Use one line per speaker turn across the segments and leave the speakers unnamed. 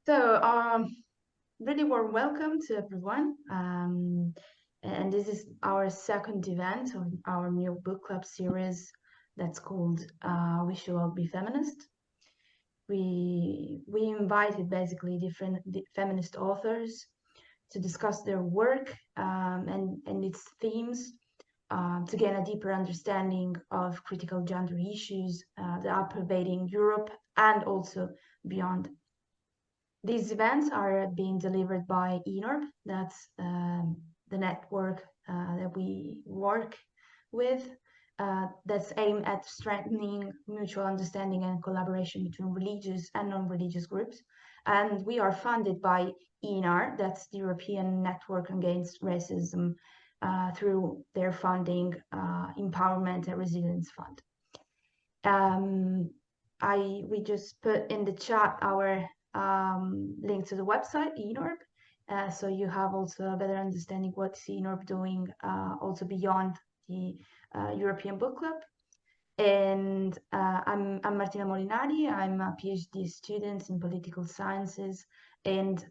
So, really warm welcome to everyone. And this is our second event of our new book club series that's called We Should All Be Feminist. We invited basically different feminist authors to discuss their work and its themes to gain a deeper understanding of critical gender issues that are pervading Europe and also beyond. These events are being delivered by ENORB, that's the network that we work with, that's aimed at strengthening mutual understanding and collaboration between religious and non-religious groups. And we are funded by ENR, that's the European Network Against Racism, through their funding Empowerment and Resilience Fund. We just put in the chat our link to the website, ENORB. So you have also a better understanding what's ENORB doing also beyond the European Book Club. And I'm Martina Molinari. I'm a PhD student in political sciences, and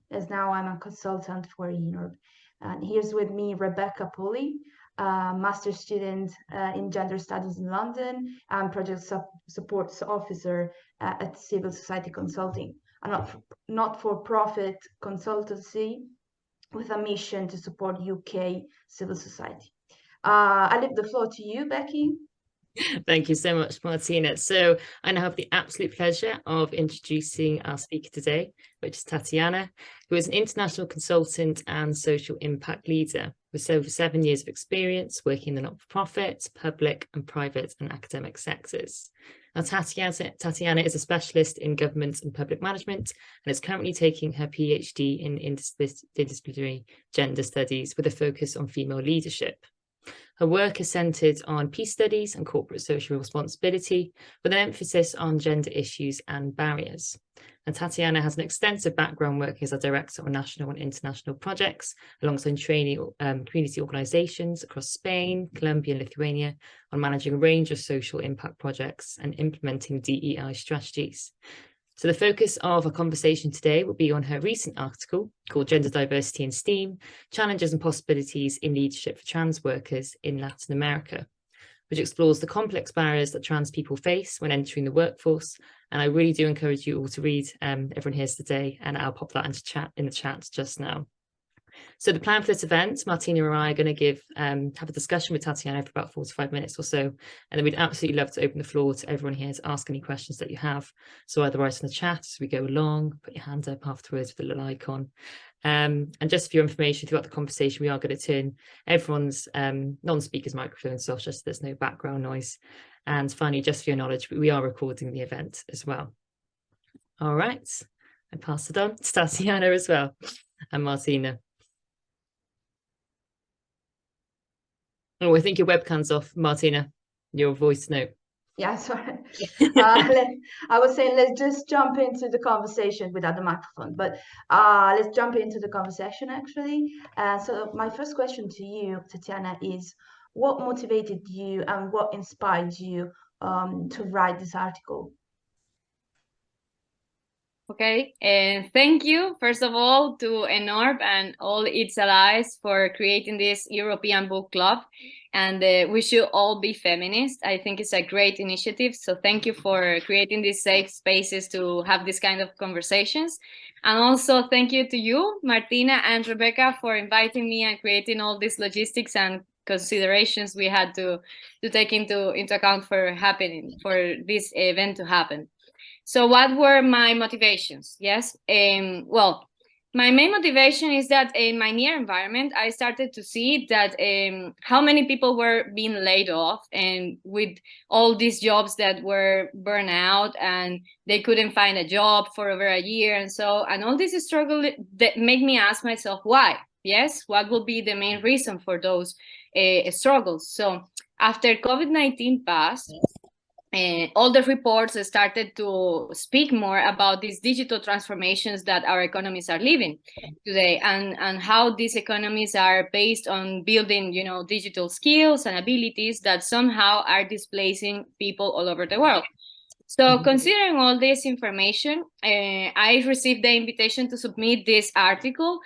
as now I'm a consultant for ENORB. And here's with me Rebecca Pulley, master student in gender studies in London and project support officer at Civil Society Consulting, a not-for-profit consultancy with a mission to support UK civil society. I leave the floor to you, Becky.
Thank you so much, Martina. So I now have the absolute pleasure of introducing our speaker today, which is Tatiana, who is an international consultant and social impact leader with over 7 years of experience working in the not-for-profit, public and private and academic sectors. Now, Tatiana is a specialist in government and public management and is currently taking her PhD in interdisciplinary gender studies with a focus on female leadership. Her work is centred on peace studies and corporate social responsibility, with an emphasis on gender issues and barriers. And Tatiana has an extensive background working as a director on national and international projects, alongside training community organisations across Spain, Colombia and Lithuania, on managing a range of social impact projects and implementing DEI strategies. So the focus of our conversation today will be on her recent article called Gender Diversity in STEAM, Challenges and Possibilities in Leadership for Trans Workers in Latin America, which explores the complex barriers that trans people face when entering the workforce. And I really do encourage you all to read everyone here's today, and I'll pop that in the chat just now. So the plan for this event, Martina and I are going to have a discussion with Tatiana for about 45 minutes or so. And then we'd absolutely love to open the floor to everyone here to ask any questions that you have. So either write in the chat as we go along, put your hand up afterwards with the little icon. And just for your information throughout the conversation, we are going to turn everyone's non-speakers microphones off, just so there's no background noise. And finally, just for your knowledge, we are recording the event as well. All right, I pass it on to Tatiana as well, and Martina. Oh, I think your webcam's off, Martina, your voice note.
Yeah, sorry. I was saying let's just jump into the conversation without the microphone, but let's jump into the conversation actually. So my first question to you, Tatiana, is what motivated you and what inspired you to write this article?
Okay, and thank you, first of all, to ENORB and all its allies for creating this European Book Club. And we should all be feminist. I think it's a great initiative. So thank you for creating these safe spaces to have this kind of conversations. And also thank you to you, Martina and Rebecca, for inviting me and creating all these logistics and considerations we had to take into account for this event to happen. So what were my motivations? Yes, well, my main motivation is that in my near environment, I started to see that how many people were being laid off, and with all these jobs that were burned out and they couldn't find a job for over a year. And all this struggle that made me ask myself, why? Yes, what will be the main reason for those struggles? So after COVID-19 passed, all the reports started to speak more about these digital transformations that our economies are living today, and how these economies are based on building, digital skills and abilities that somehow are displacing people all over the world. So considering all this information, I received the invitation to submit this article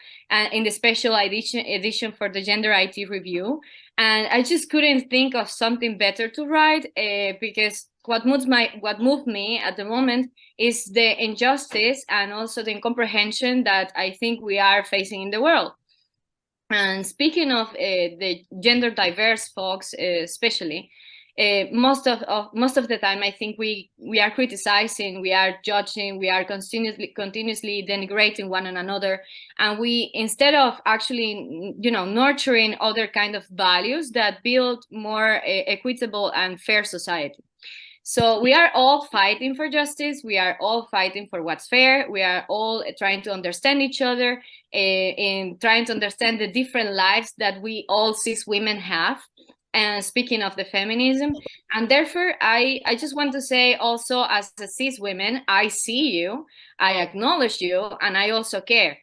in the special edition for the Gender IT Review. And I just couldn't think of something better to write because what moved me at the moment is the injustice and also the incomprehension that I think we are facing in the world. And speaking of the gender diverse folks, especially, most of the time, I think we are criticizing, we are judging, we are continuously denigrating one another, and we, instead of actually, nurturing other kind of values that build more equitable and fair society. So we are all fighting for justice. We are all fighting for what's fair. We are all trying to understand each other and trying to understand the different lives that we all cis women have. And speaking of the feminism, and therefore I just want to say also, as a cis woman, I see you, I acknowledge you, and I also care.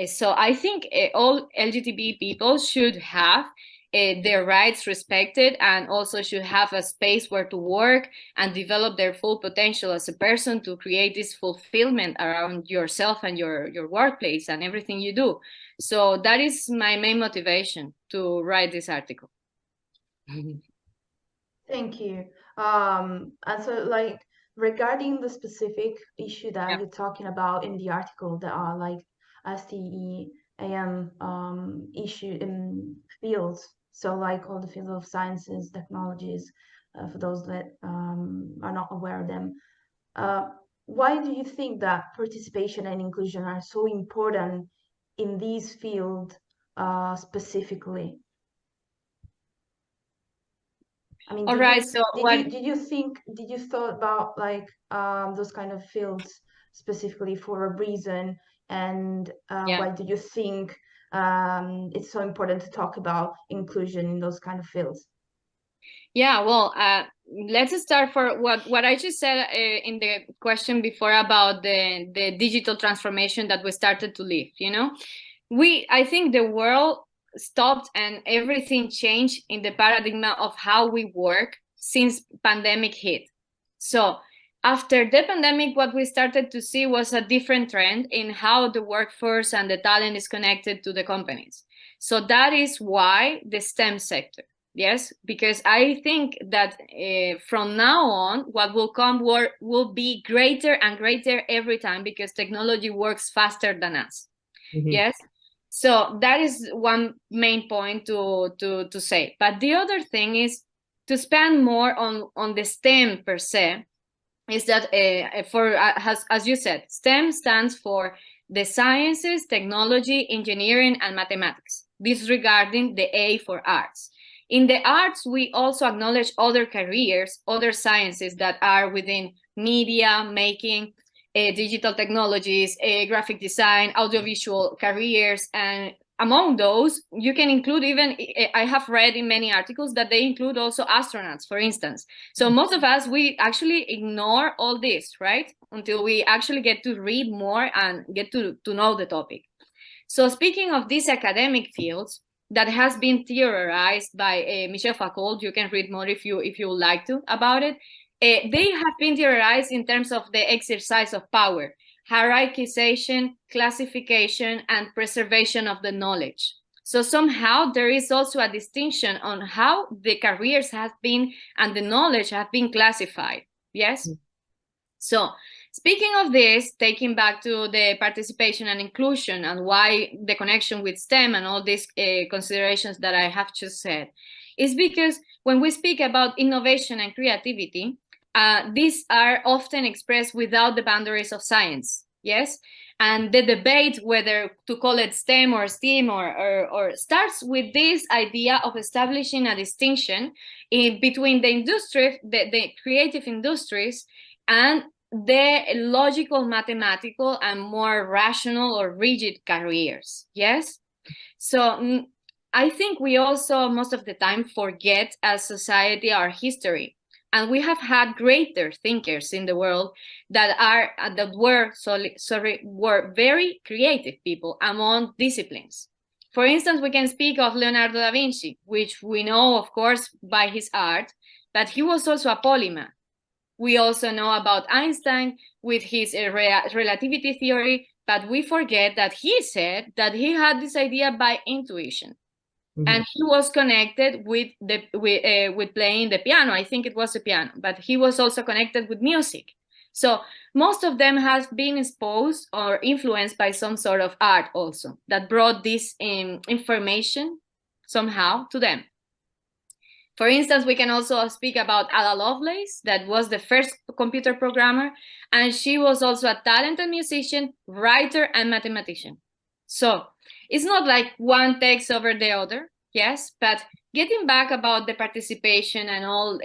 So I think all LGBT people should have their rights respected, and also should have a space where to work and develop their full potential as a person to create this fulfillment around yourself and your workplace and everything you do. So that is my main motivation to write this article.
Thank you. And so, like, regarding the specific issue that you're talking about in the article, that are like STEAM issue in fields. So, like all the fields of sciences, technologies, for those that are not aware of them. Why do you think that participation and inclusion are so important in these fields specifically? I mean, did you thought about like those kind of fields specifically for a reason, and why do you think it's so important to talk about inclusion in those kind of fields?
Yeah, well, let's start for what I just said in the question before about the digital transformation that we started to live. I think the world stopped and everything changed in the paradigm of how we work since pandemic hit. So after the pandemic, what we started to see was a different trend in how the workforce and the talent is connected to the companies. So that is why the STEM sector. Yes, because I think that from now on, what will come will be greater and greater every time, because technology works faster than us. Yes. So that is one main point to say. But the other thing is to spend more on the STEM per se, is that as you said, STEM stands for the sciences, technology, engineering, and mathematics, disregarding the A for arts. In the arts, we also acknowledge other careers, other sciences that are within media, making, digital technologies, graphic design, audiovisual careers. And among those, you can include even, I have read in many articles that they include also astronauts, for instance. So most of us, we actually ignore all this, right? Until we actually get to read more and get to know the topic. So speaking of these academic fields, that has been theorized by Michel Foucault. You can read more if you would like to about it. They have been theorized in terms of the exercise of power, hierarchization, classification, and preservation of the knowledge. So somehow there is also a distinction on how the careers have been and the knowledge have been classified. Yes? So speaking of this, taking back to the participation and inclusion and why the connection with STEM and all these considerations that I have just said, is because when we speak about innovation and creativity, these are often expressed without the boundaries of science, yes? And the debate whether to call it STEM or STEAM or starts with this idea of establishing a distinction between the industry, the creative industries, and the logical, mathematical, and more rational or rigid careers, yes? So I think we also most of the time forget as society our history. And we have had greater thinkers in the world that were very creative people among disciplines. For instance, we can speak of Leonardo da Vinci, which we know, of course, by his art, but he was also a polymath. We also know about Einstein with his relativity theory, but we forget that he said that he had this idea by intuition. And he was connected with playing the piano. I think it was the piano, but he was also connected with music. So most of them have been exposed or influenced by some sort of art also that brought this information somehow to them. For instance, we can also speak about Ada Lovelace, that was the first computer programmer, and she was also a talented musician, writer, and mathematician. So it's not like one takes over the other, yes, but getting back about the participation and all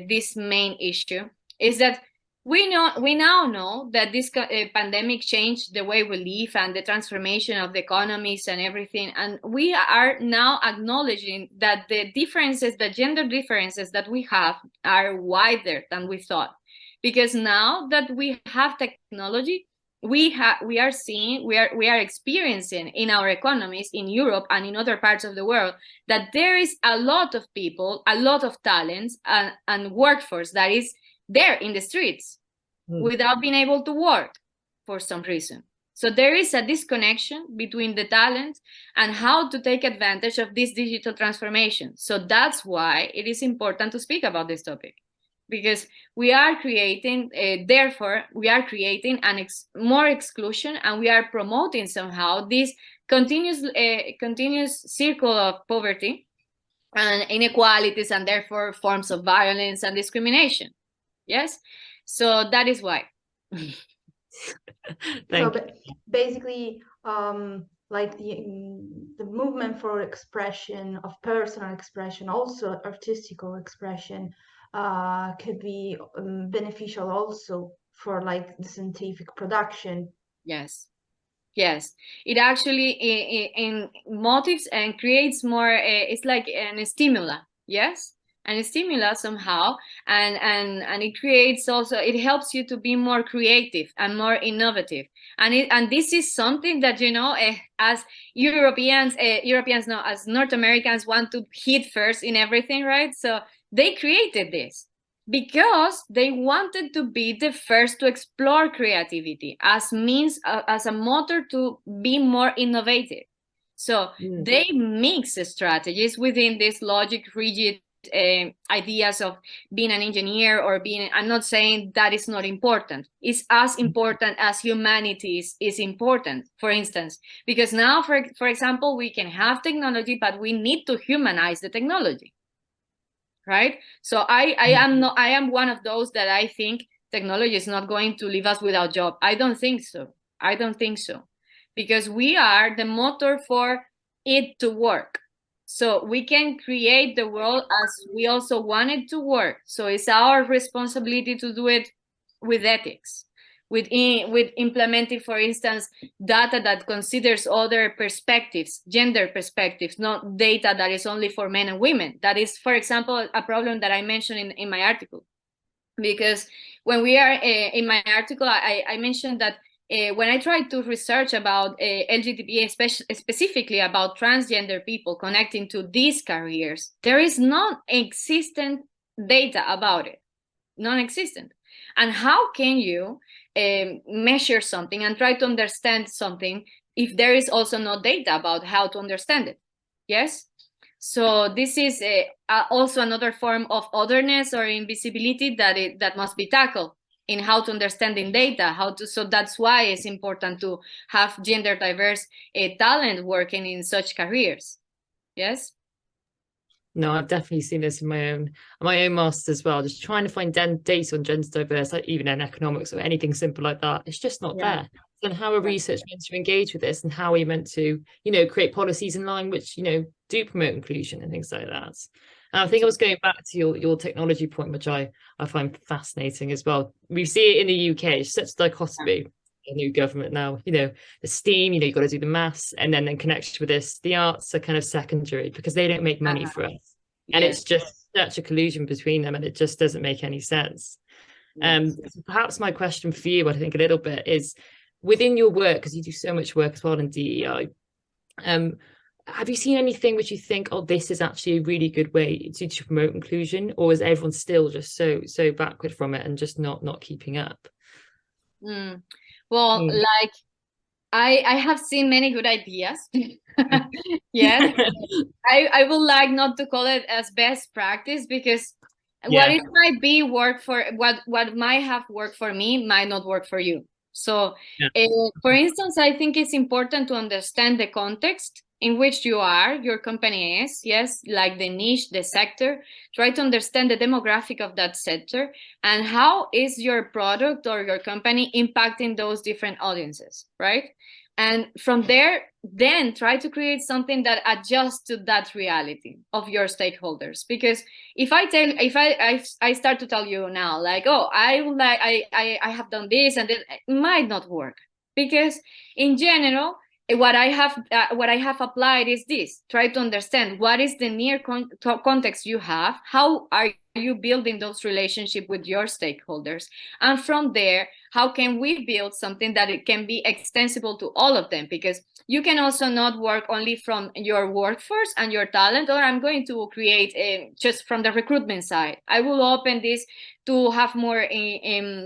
this main issue is that we now know that this pandemic changed the way we live and the transformation of the economies and everything. And we are now acknowledging that the differences, the gender differences that we have are wider than we thought. Because now that we have technology, we are experiencing in our economies in Europe and in other parts of the world that there is a lot of people, a lot of talents and workforce that is there in the streets without being able to work for some reason. So there is a disconnection between the talent and how to take advantage of this digital transformation. So that's why it is important to speak about this topic, because we are creating, therefore, we are creating more exclusion, and we are promoting somehow this continuous circle of poverty and inequalities, and therefore forms of violence and discrimination. Yes, so that is why.
So basically, like the movement for expression of personal expression, also artistical expression, could be beneficial also for like the scientific production.
Yes. Yes, it actually in motives and creates more. It's like an stimulus. Yes. And a stimulus somehow, and it creates also, it helps you to be more creative and more innovative, and this is something that, you know, as Europeans no, as North Americans want to hit first in everything, right? So they created this because they wanted to be the first to explore creativity as means as a motor to be more innovative. So they mix strategies within this logic rigid ideas of being an engineer or being, I'm not saying that is not important. It's as important as humanity is important, for instance, because now, for example, we can have technology, but we need to humanize the technology, right? So I am one of those that I think technology is not going to leave us without job. I don't think so, because we are the motor for it to work. So we can create the world as we also want it to work. So it's our responsibility to do it with ethics, with implementing, for instance, data that considers other perspectives, gender perspectives, not data that is only for men and women. That is, for example, a problem that I mentioned in my article. Because when we are in my article, I mentioned that when I tried to research about LGBT, specifically about transgender people connecting to these careers, there is non-existent data about it, non-existent. And how can you measure something and try to understand something if there is also no data about how to understand it? Yes? So this is also another form of otherness or invisibility that must be tackled in how to understand in data, so that's why it's important to have gender diverse talent working in such careers. Yes.
No, I've definitely seen this in my own master's as well. Just trying to find data on gender diverse, like even in economics or anything simple like that. It's just not there. Then how are research meant to engage with this, and how are we meant to, you know, create policies in line which, you know, do promote inclusion and things like that? And I think I was going back to your technology point, which I find fascinating as well. We see it in the UK, it's such a dichotomy. A new government now, you know, the STEAM, you know, you've got to do the maths, and then in connection with this, the arts are kind of secondary because they don't make money for us. And it's just such a collusion between them, and it just doesn't make any sense. So perhaps my question for you, I think a little bit, is within your work, because you do so much work as well in DEI, have you seen anything which you think, oh, this is actually a really good way to promote inclusion, or is everyone still just so backward from it and just not keeping up?
Well, like I have seen many good ideas. Yes. I would like not to call it as best practice, because what it might be work for what might have worked for me might not work for you. So for instance, I think it's important to understand the context in which your company is, yes, like the niche, the sector. Try to understand the demographic of that sector and how is your product or your company impacting those different audiences, right? And from there, then try to create something that adjusts to that reality of your stakeholders. Because if I start to tell you now, like, oh, I have done this, and it might not work, because in general, what I have applied is this: try to understand what is the near context you have, how are you building those relationships with your stakeholders, and from there, how can we build something that it can be extensible to all of them? Because you can also not work only from your workforce and your talent, or I'm going to create just from the recruitment side. I will open this to have more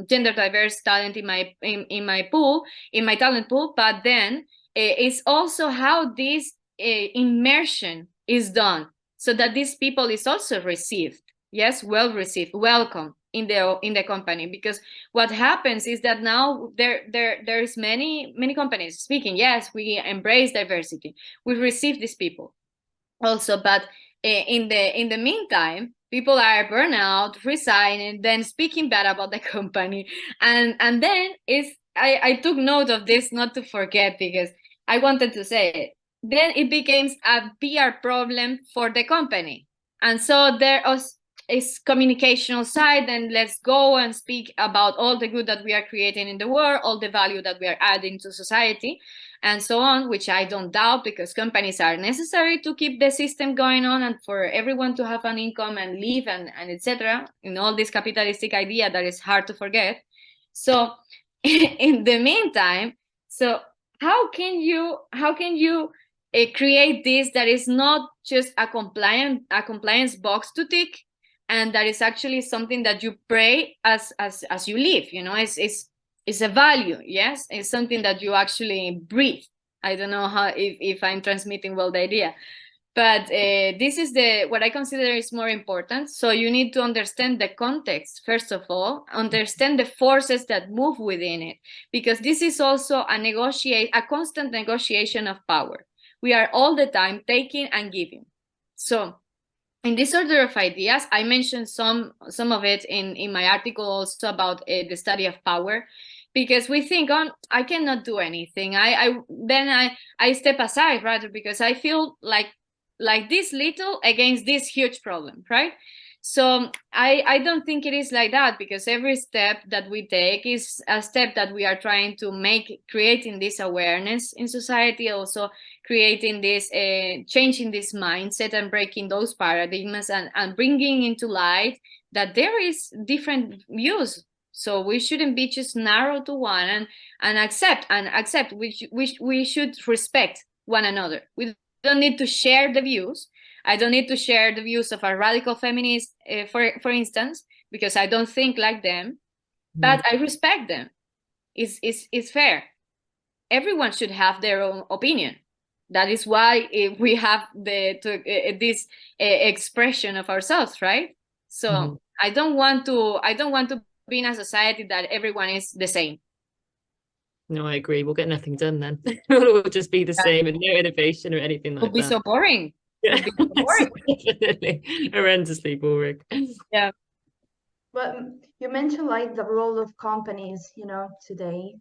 gender diverse talent in my pool, in my talent pool. But then it's also how this immersion is done, so that these people is also received, yes, well received, welcome in the company. Because what happens is that now there's many companies speaking, yes, we embrace diversity, we receive these people also, but in the meantime, people are burnout, resigning, then speaking bad about the company, and then I took note of this not to forget, because I wanted to say it. Then it becomes a PR problem for the company, and so there is communicational side, and let's go and speak about all the good that we are creating in the world, all the value that we are adding to society, and so on, which I don't doubt, because companies are necessary to keep the system going on and for everyone to have an income and live and etc. In all this capitalistic idea that is hard to forget. So in the meantime, so how can you create this that is not just a compliance box to tick, and that is actually something that you pray as you live, you know? It's a value, yes, it's something that you actually breathe. I don't know how if I'm transmitting well the idea, but this is what I consider is more important. So you need to understand the context, first of all, understand the forces that move within it, because this is also a constant negotiation of power. We are all the time taking and giving. So in this order of ideas, I mentioned some of it in my article also about the study of power, because we think, oh, I cannot do anything. I step aside, rather, because I feel like this little against this huge problem, right? So I don't think it is like that, because every step that we take is a step that we are trying to creating this awareness in society, also creating this, changing this mindset and breaking those paradigms, and bringing into light that there is different views. So we shouldn't be just narrow to one, and accept. We should respect one another. We don't need to share the views. I don't need to share the views of a radical feminist, for instance, because I don't think like them, but I respect them. It's fair. Everyone should have their own opinion. That is why we have this expression of ourselves, right? So I don't want to be in a society that everyone is the same.
No, I agree. We'll get nothing done then. We'll just be the same, and no innovation or anything like that.
It'll be so boring.
Yeah, definitely horrendously boring.
Yeah.
But you mentioned like the role of companies, you know, today,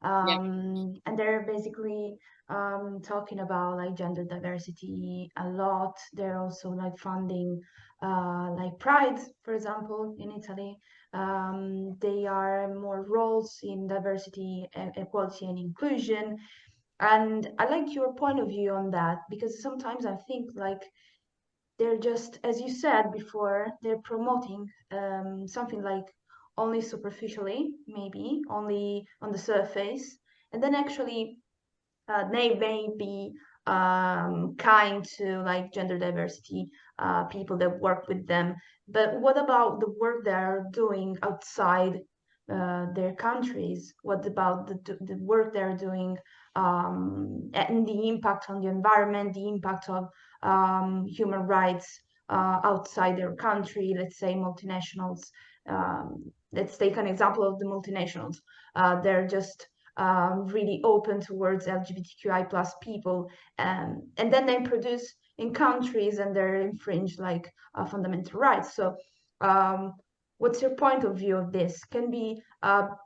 and they're basically talking about like gender diversity a lot. They're also like funding like Pride, for example, in Italy. They are more roles in diversity, equality, and inclusion. And I like your point of view on that, because sometimes I think like they're just, as you said before, they're promoting something like only superficially, maybe only on the surface, and then actually they may be kind to like gender diversity people that work with them. But what about the work they are doing outside their countries? What about the work they're doing and the impact on the environment, the impact of human rights outside their country? Let's say multinationals. Let's take an example of the multinationals. They're just really open towards LGBTQI plus people, and then they produce in countries and they're infringe like fundamental rights. So what's your point of view of this? Can be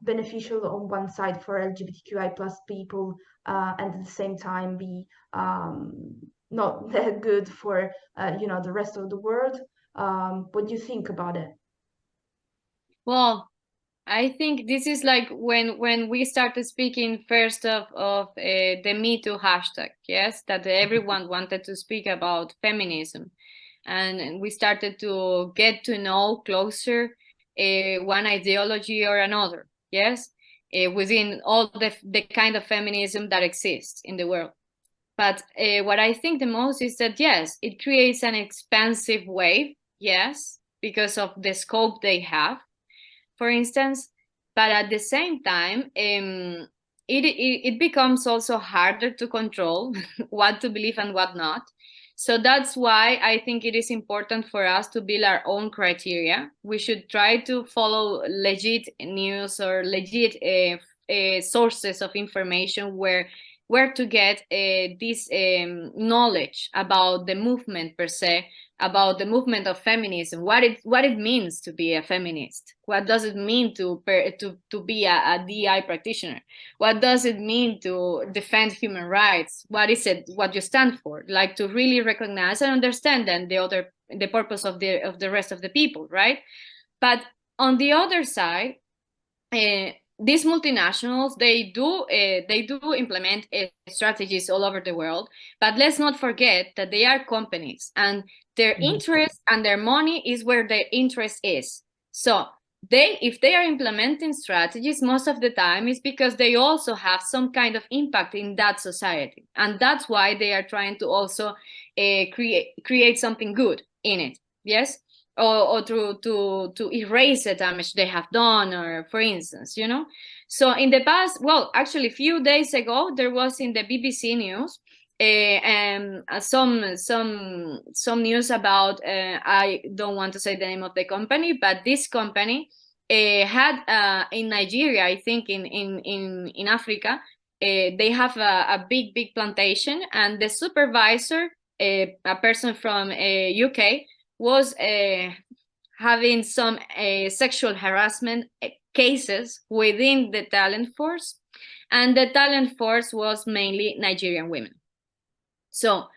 beneficial on one side for LGBTQI plus people and at the same time be not that good for the rest of the world. What do you think about it?
Well, I think this is like when we started speaking first of the Me Too hashtag, yes, that everyone wanted to speak about feminism, and we started to get to know closer one ideology or another, yes, within all the kind of feminism that exists in the world. But what I think the most is that, yes, it creates an expansive wave, yes, because of the scope they have, for instance. But at the same time, it becomes also harder to control what to believe and what not. So that's why I think it is important for us to build our own criteria. We should try to follow legit news or legit sources of information where to get this knowledge about the movement per se, about the movement of feminism, what it means to be a feminist, what does it mean to be a DI practitioner, what does it mean to defend human rights, what is it, what you stand for, like to really recognize and understand then the purpose of the rest of the people, right? But on the other side, these multinationals, they do implement strategies all over the world, but let's not forget that they are companies, and their interest and their money is where their interest is. So if they are implementing strategies, most of the time is because they also have some kind of impact in that society, and that's why they are trying to also create something good in it, yes, or to erase the damage they have done, or for instance, so in the past, well, actually a few days ago, there was in the BBC news some news about I don't want to say the name of the company, but this company had in Nigeria, I think in Africa, they have a big plantation, and the supervisor, a person from UK, was having some sexual harassment cases within the talent force, and the talent force was mainly Nigerian women. So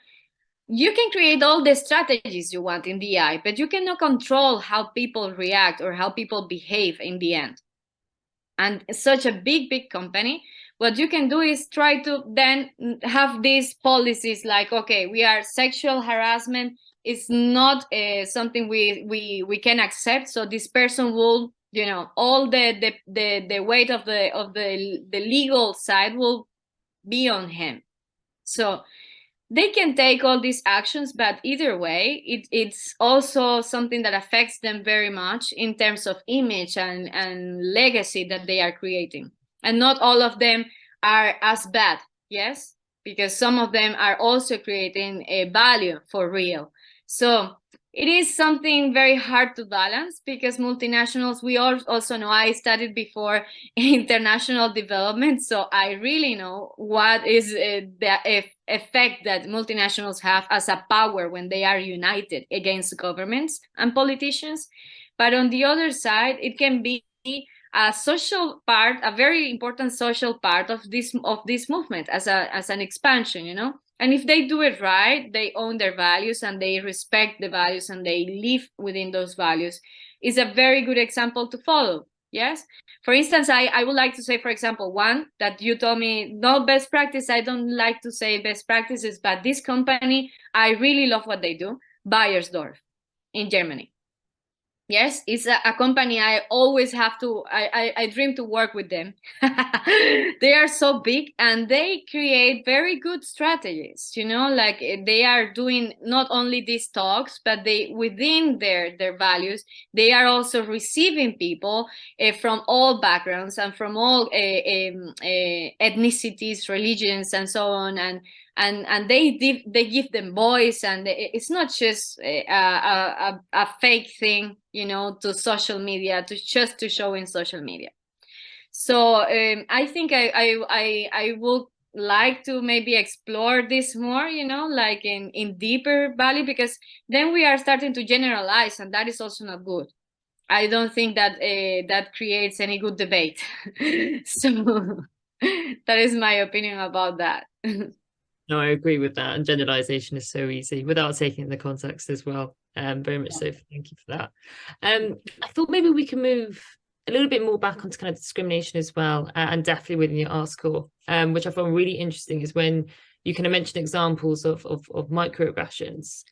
you can create all the strategies you want in DI, but you cannot control how people react or how people behave in the end. And such a big company, what you can do is try to then have these policies like, okay, we are sexual harassment, it's not something we can accept, so this person will, all the weight of the legal side will be on him. So they can take all these actions, but either way, it's also something that affects them very much in terms of image and legacy that they are creating. And not all of them are as bad, yes, because some of them are also creating a value for real. So it is something very hard to balance, because multinationals, we also know, I studied before international development, so I really know what is the effect that multinationals have as a power when they are united against governments and politicians. But on the other side, it can be a social part, a very important social part of this movement as an expansion, And if they do it right, they own their values and they respect the values and they live within those values, is a very good example to follow. Yes. For instance, I would like to say, for example, one that you told me, no best practice. I don't like to say best practices, but this company, I really love what they do. Bayersdorf in Germany. Yes, it's a company I always have to, I dream to work with them. They are so big and they create very good strategies, you know, like they are doing not only these talks, but they, within their values, they are also receiving people from all backgrounds and from all ethnicities, religions, and so on. And they give them voice, and it's not just a fake thing, you know, to social media, to show in social media. So I think I would like to maybe explore this more, you know, like in deeper value, because then we are starting to generalize, and that is also not good. I don't think that that creates any good debate. So that is my opinion about that.
No, I agree with that. And generalization is so easy without taking the context as well. Very much so. Thank you for that. I thought maybe we can move a little bit more back onto kind of discrimination as well, and definitely within your article, which I found really interesting, is when you kind of mention examples of microaggressions.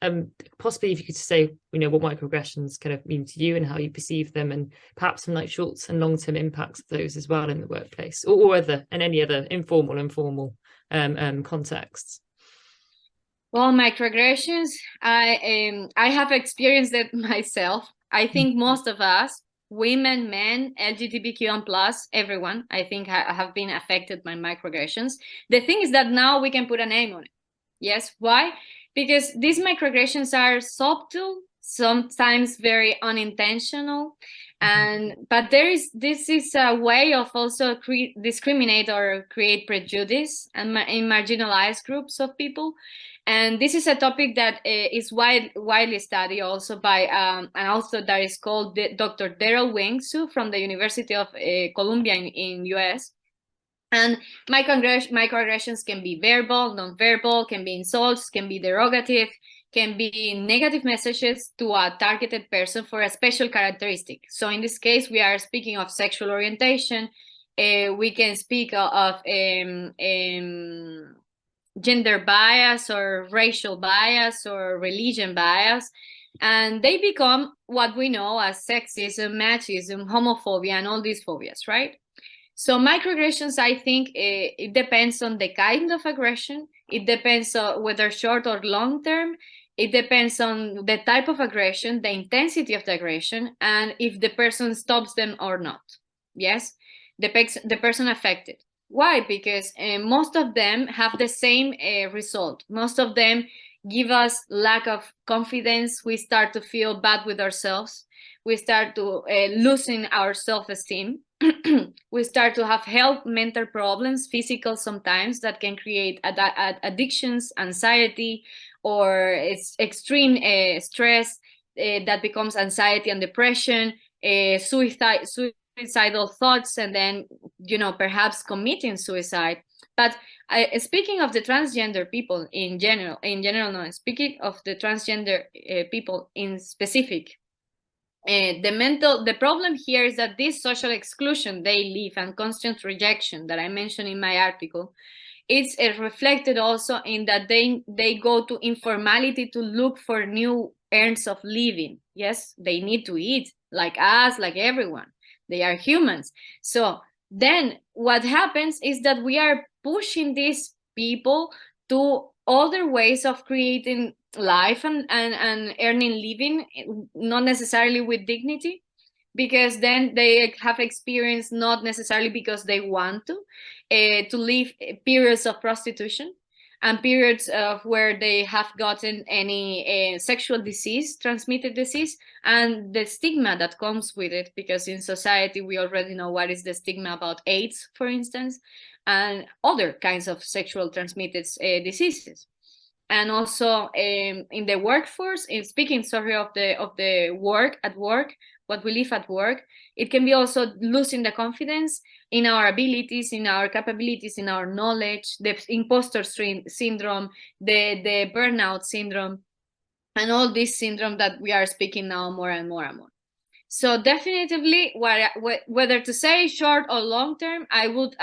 Possibly if you could say, you know, what microaggressions kind of mean to you and how you perceive them, and perhaps some like short and long-term impacts of those as well in the workplace, or any other informal contexts.
Well, microaggressions, I have experienced it myself. I think most of us, women, men, LGBTQ and plus, everyone, I think have been affected by microaggressions. The thing is that now we can put a name on it. Yes, why? Because these microaggressions are subtle, sometimes very unintentional, but this is a way of also discriminate or create prejudice in marginalized groups of people. And this is a topic that is widely studied also by an author that is called Dr. Daryl Wingsu from the University of Columbia in US. And microaggressions can be verbal, non-verbal, can be insults, can be derogative, can be negative messages to a targeted person for a special characteristic. So in this case, we are speaking of sexual orientation. We can speak of gender bias or racial bias or religion bias, and they become what we know as sexism, machism, homophobia, and all these phobias, right? So microaggressions, I think it depends on the kind of aggression. It depends on whether short or long term. It depends on the type of aggression, the intensity of the aggression, and if the person stops them or not. Yes, the person affected. Why? Because most of them have the same result. Most of them give us lack of confidence. We start to feel bad with ourselves. We start to losing our self-esteem. We start to have health, mental problems, physical sometimes, that can create addictions, anxiety, or it's extreme stress that becomes anxiety and depression, suicidal thoughts, and then, you know, perhaps committing suicide. But speaking of the transgender people in general, no, speaking of the transgender people in specific, the problem here is that this social exclusion they live and constant rejection that I mentioned in my article, it's reflected also in that they go to informality to look for new earns of living. Yes, they need to eat like us, like everyone. They are humans. So then what happens is that we are pushing these people to other ways of creating life and earning living, not necessarily with dignity, because then they have experienced, not necessarily because they want to live periods of prostitution and periods of where they have gotten any sexual disease, transmitted disease, and the stigma that comes with it, because in society we already know what is the stigma about AIDS, for instance, and other kinds of sexual transmitted diseases. And also in the workforce, in speaking, sorry, of the work at work, what we live at work, it can be also losing the confidence in our abilities, in our capabilities, in our knowledge, the imposter syndrome, the burnout syndrome, and all this syndrome that we are speaking now more and more and more. So definitively, whether to say short or long term, I would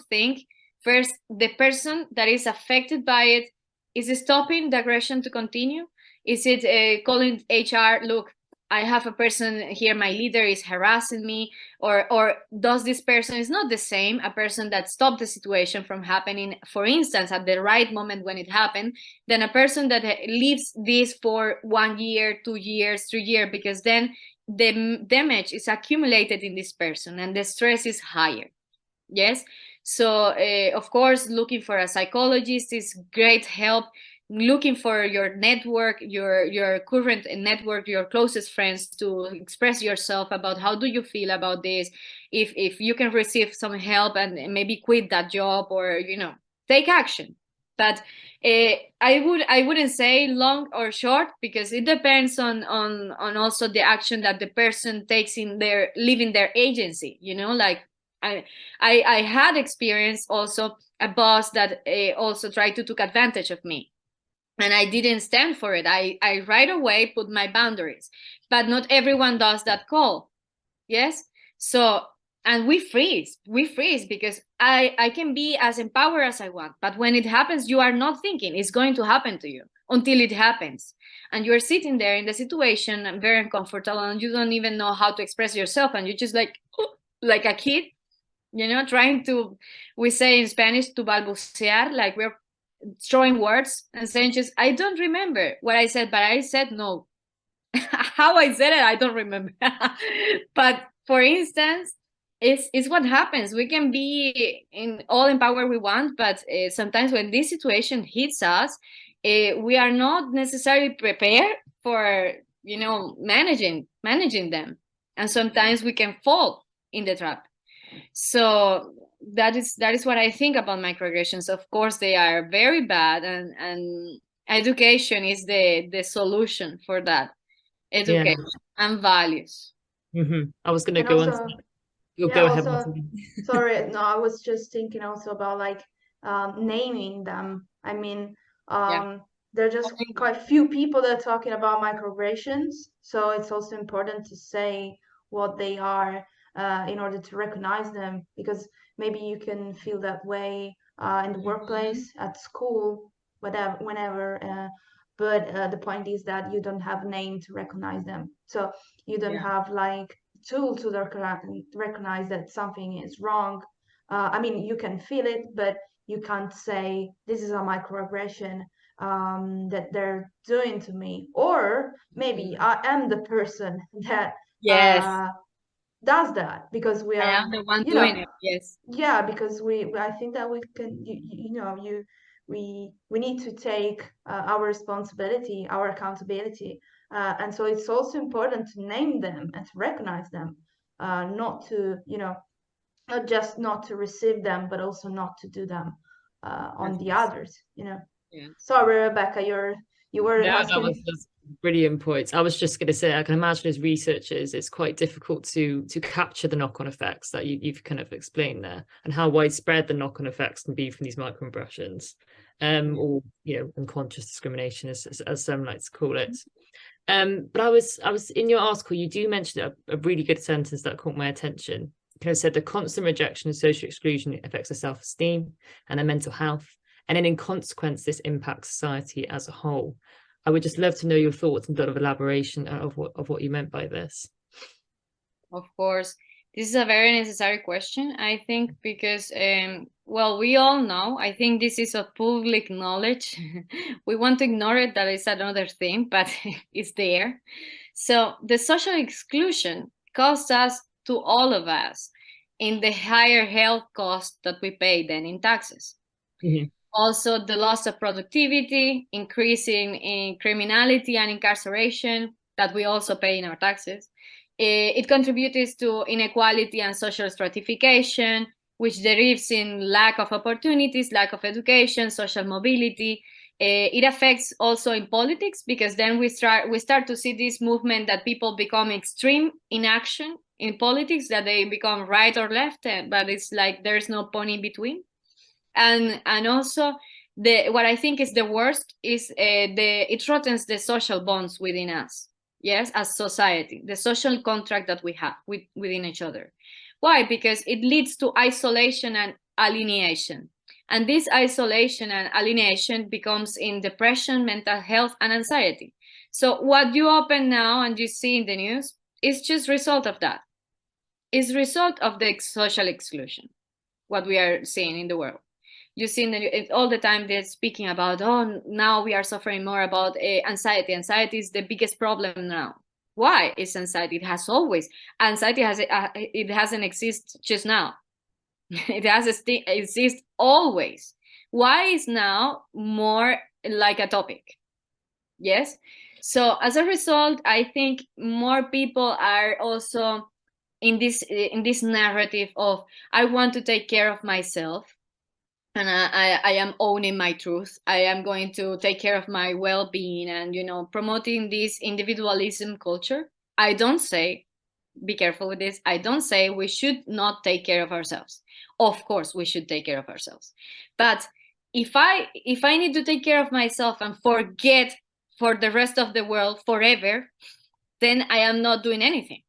think first the person that is affected by it, is it stopping the aggression to continue? Is it calling HR, look, I have a person here, my leader is harassing me, or does this person is not the same, a person that stopped the situation from happening, for instance, at the right moment when it happened, than a person that leaves this for 1 year, 2 years, 3 years, because then the damage is accumulated in this person and the stress is higher. Yes. So of course, looking for a psychologist is great help. Looking for your network, your current network, your closest friends, to express yourself about how do you feel about this, if you can receive some help and maybe quit that job, or take action. But I wouldn't say long or short, because it depends on also the action that the person takes in their living their agency. Like I had experience also a boss that also tried to take advantage of me. And I didn't stand for it. I right away put my boundaries, but not everyone does that call. Yes. So, and we freeze because I can be as empowered as I want, but when it happens, you are not thinking it's going to happen to you until it happens. And you're sitting there in the situation and very uncomfortable, and you don't even know how to express yourself. And you're just like a kid, trying to, we say in Spanish, to balbucear, like we're throwing words and saying just, I don't remember what I said, but I said no. How I said it, I don't remember. But for instance, it's what happens. We can be in all empowered we want, but sometimes when this situation hits us, we are not necessarily prepared for managing them, and sometimes we can fall in the trap. So that is what I think about microaggressions. Of course, they are very bad, and education is the solution for that. Education and values.
I was going to
And
go
also,
on. You'll
yeah,
go ahead.
also, sorry, no, I was just thinking also about like naming them. I mean, there are just quite few people that are talking about microaggressions, so it's also important to say what they are in order to recognize them, because maybe you can feel that way in the workplace, at school, whatever, whenever. But the point is that you don't have a name to recognize them, so you don't have like tool to recognize that something is wrong. I mean, you can feel it, but you can't say this is a microaggression that they're doing to me, or maybe I am the person that does that, because we are,
I am the one doing it. Yes.
Yeah, because I think that we can, we need to take our responsibility, our accountability, and so it's also important to name them and to recognize them, not to, not just not to receive them, but also not to do them on the others. Sorry, Rebecca, you were asking.
That was brilliant points. I was just going to say, I can imagine as researchers, it's quite difficult to capture the knock-on effects that you've kind of explained there, and how widespread the knock-on effects can be from these microaggressions, or unconscious discrimination, as some like to call it. But I was in your article, you do mention a really good sentence that caught my attention. You kind of said the constant rejection and social exclusion affects their self-esteem and their mental health, and then in consequence, this impacts society as a whole. I would just love to know your thoughts and a bit of elaboration of what you meant by this.
Of course, this is a very necessary question, I think, because, we all know, I think this is of public knowledge. We want to ignore it, that is another thing, but it's there. So the social exclusion costs us, to all of us, in the higher health cost that we pay then in taxes. Also, the loss of productivity, increasing in criminality and incarceration that we also pay in our taxes. It contributes to inequality and social stratification, which derives in lack of opportunities, lack of education, social mobility. It affects also in politics, because then we start to see this movement that people become extreme in action in politics, that they become right or left, but it's like there's no point in between. And also what I think is the worst is it threatens the social bonds within us. Yes, as society, the social contract that we have within each other. Why? Because it leads to isolation and alienation. And this isolation and alienation becomes in depression, mental health, and anxiety. So what you open now and you see in the news is just result of that. It's result of the social exclusion, what we are seeing in the world. You see all the time they're speaking about, oh, now we are suffering more about anxiety. Anxiety is the biggest problem now. Why is anxiety? It has always. Anxiety it hasn't existed just now. It has exist always. Why is now more like a topic? Yes. So as a result, I think more people are also in this narrative of, I want to take care of myself, and I am owning my truth. I am going to take care of my well-being, and promoting this individualism culture. I don't say, be careful with this, I don't say we should not take care of ourselves. Of course we should take care of ourselves, but if I need to take care of myself and forget for the rest of the world forever, then I am not doing anything,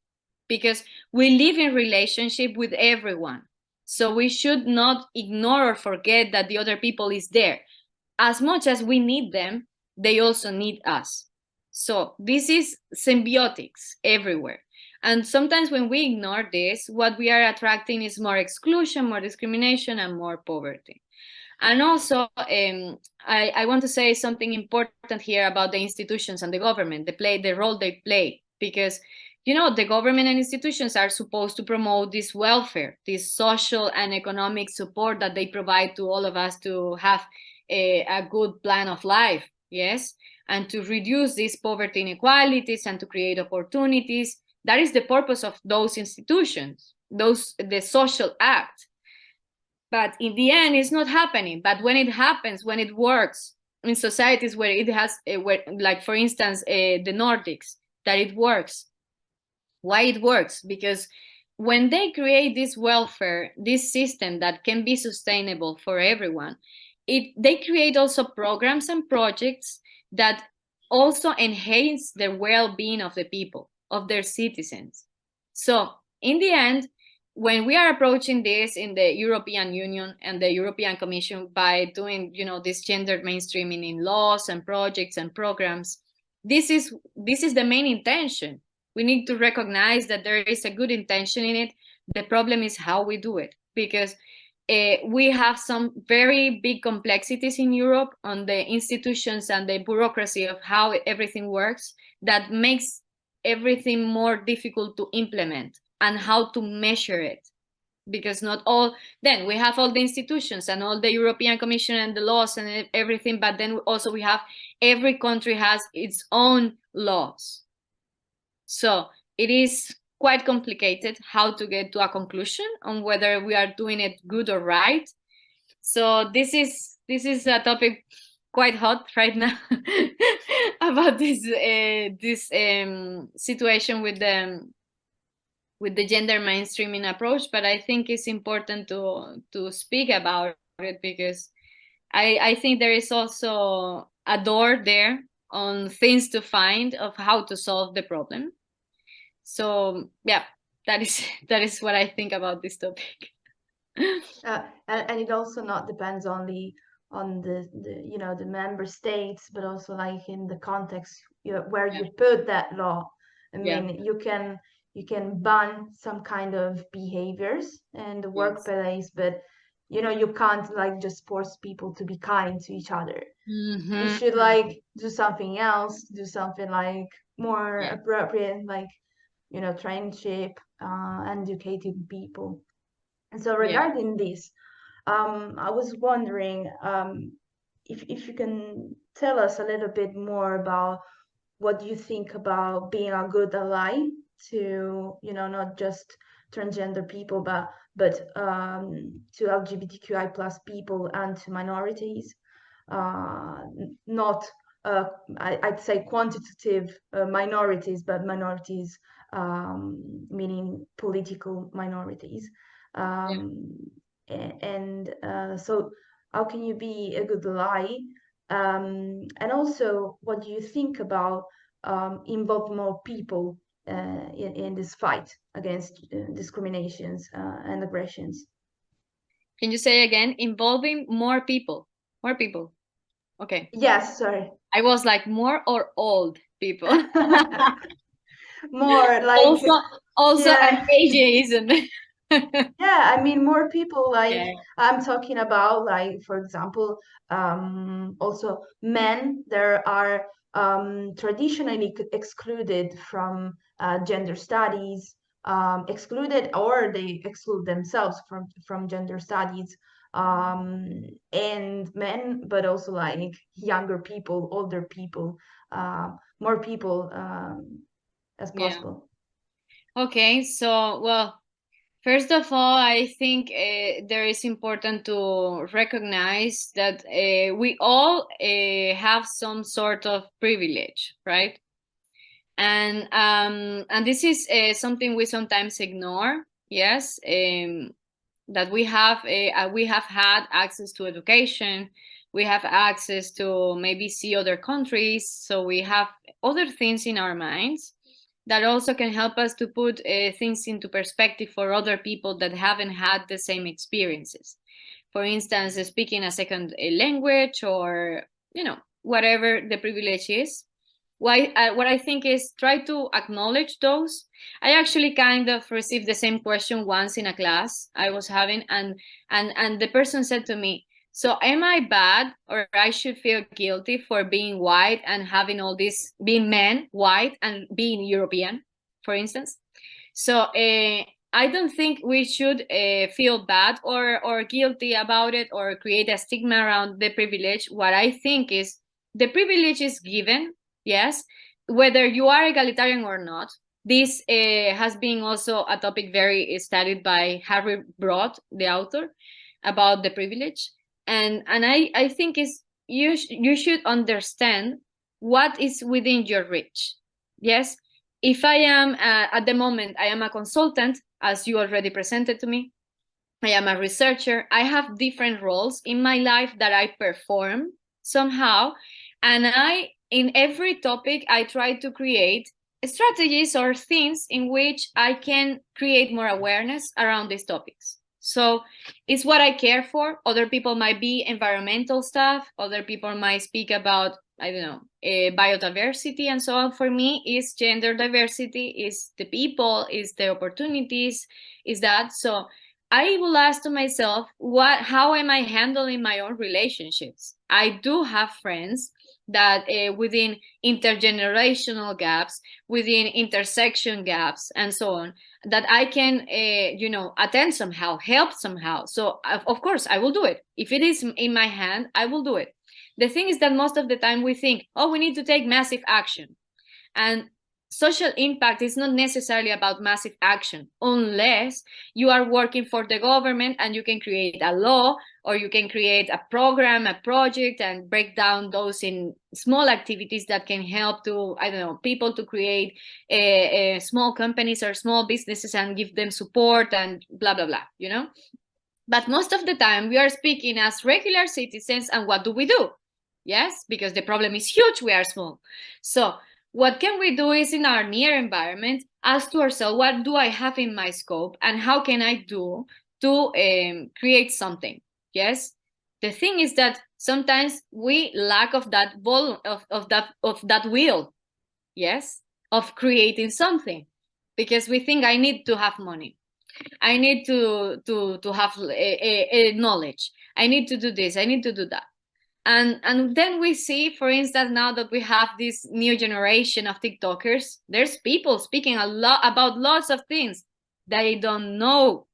because we live in relationship with everyone. So we should not ignore or forget that the other people is there. As much as we need them, they also need us. So this is symbiotics everywhere. And sometimes when we ignore this, what we are attracting is more exclusion, more discrimination, and more poverty. And also, I want to say something important here about the institutions and the government, the role they play, because the government and institutions are supposed to promote this welfare, this social and economic support that they provide to all of us to have a good plan of life, yes, and to reduce these poverty inequalities and to create opportunities. That is the purpose of those institutions, the social act. But in the end, it's not happening. But when it happens, when it works in societies where it has, like for instance, the Nordics, that it works. Why it works? Because when they create this welfare, this system that can be sustainable for everyone, they create also programs and projects that also enhance the well-being of the people, of their citizens. So in the end, when we are approaching this in the European Union and the European Commission by doing, this gender mainstreaming in laws and projects and programs, this is the main intention. We need to recognize that there is a good intention in it. The problem is how we do it, because we have some very big complexities in Europe on the institutions and the bureaucracy of how everything works, that makes everything more difficult to implement and how to measure it. Because not all, then we have all the institutions and all the European Commission and the laws and everything, but then also we have, every country has its own laws. So it is quite complicated how to get to a conclusion on whether we are doing it good or right. So this is a topic quite hot right now about this situation with the gender mainstreaming approach. But I think it's important to speak about it, because I think there is also a door there on things to find of how to solve the problem. So yeah, that is what I think about this topic.
And it also not depends only on the the member states, but also like in the context where you put that law. I mean, you can ban some kind of behaviors in the workplace, but you can't like just force people to be kind to each other. You should like do something else, do something like more appropriate, like traineeship, educating people. And so regarding this, I was wondering if you can tell us a little bit more about what you think about being a good ally to, not just transgender people, but to LGBTQI plus people and to minorities, not I'd say quantitative minorities, but minorities meaning political minorities. So how can you be a good ally? And also, what do you think about involve more people in this fight against discriminations and aggressions?
Can you say again? Involving more people? More people. Okay.
Yes, sorry.
I was like, more or old? people.
More like
also
yeah.
an ageism.
Yeah, I mean, more people, like
Yeah.
I'm talking about, like, for example, also men, there are traditionally excluded from gender studies, excluded, or they exclude themselves from gender studies, and men, but also like younger people, older people, more people as
Yeah.
possible.
Okay, so well, first of all, I think there is important to recognize that we all have some sort of privilege, right? And this is something we sometimes ignore. Yes, that we have had access to education, we have access to maybe see other countries, so we have other things in our minds that also can help us to put things into perspective for other people that haven't had the same experiences. For instance, speaking a second language, or whatever the privilege is. What I think is try to acknowledge those. I actually kind of received the same question once in a class I was having, and the person said to me, so am I bad, or I should feel guilty for being white and having all this, being man, white, and being European, for instance? So I don't think we should feel bad or guilty about it, or create a stigma around the privilege. What I think is the privilege is given, yes, whether you are egalitarian or not. This has been also a topic very studied by Harry Broad, the author, about the privilege. And I think is you should understand what is within your reach. Yes, if I am at the moment, I am a consultant, as you already presented to me. I am a researcher. I have different roles in my life that I perform somehow. And in every topic, I try to create strategies or things in which I can create more awareness around these topics. So it's what I care for. Other people might be environmental stuff. Other people might speak about, I don't know, biodiversity and so on. For me, is gender diversity, is the people, is the opportunities, is that. So I will ask to myself, how am I handling my own relationships? I do have friends that within intergenerational gaps, within intersection gaps, and so on, that I can, attend somehow, help somehow. So of course I will do it. If it is in my hand, I will do it. The thing is that most of the time we think, oh, we need to take massive action. And social impact is not necessarily about massive action, unless you are working for the government and you can create a law, or you can create a program, a project, and break down those in small activities that can help to, I don't know, people to create small companies or small businesses and give them support and blah, blah, blah, But most of the time we are speaking as regular citizens, and what do we do? Yes, because the problem is huge, we are small. So what can we do is, in our near environment, ask to ourselves, what do I have in my scope, and how can I do to create something? Yes. The thing is that sometimes we lack of that of that will, yes, of creating something, because we think I need to have money, I need to have a knowledge, I need to do this, I need to do that. And then we see, for instance, now that we have this new generation of TikTokers, there's people speaking a lot about lots of things they don't know.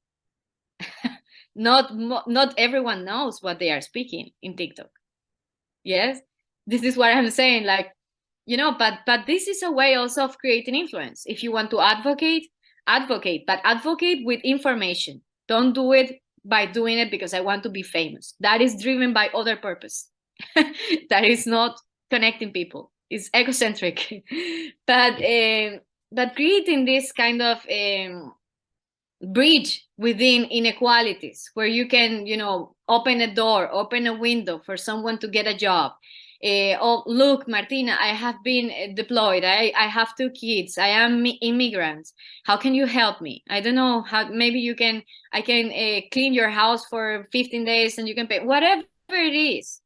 Not everyone knows what they are speaking in TikTok. Yes, this is what I'm saying. Like, but this is a way also of creating influence. If you want to advocate, but advocate with information. Don't do it by doing it because I want to be famous. That is driven by other purpose. That is not connecting people. It's egocentric. But creating this kind of bridge within inequalities, where you can, open a door, open a window for someone to get a job. Oh, look, Martina, I have been deployed. I have 2 kids. I am immigrant. How can you help me? I don't know how. Maybe I can clean your house for 15 days and you can pay. Whatever it is,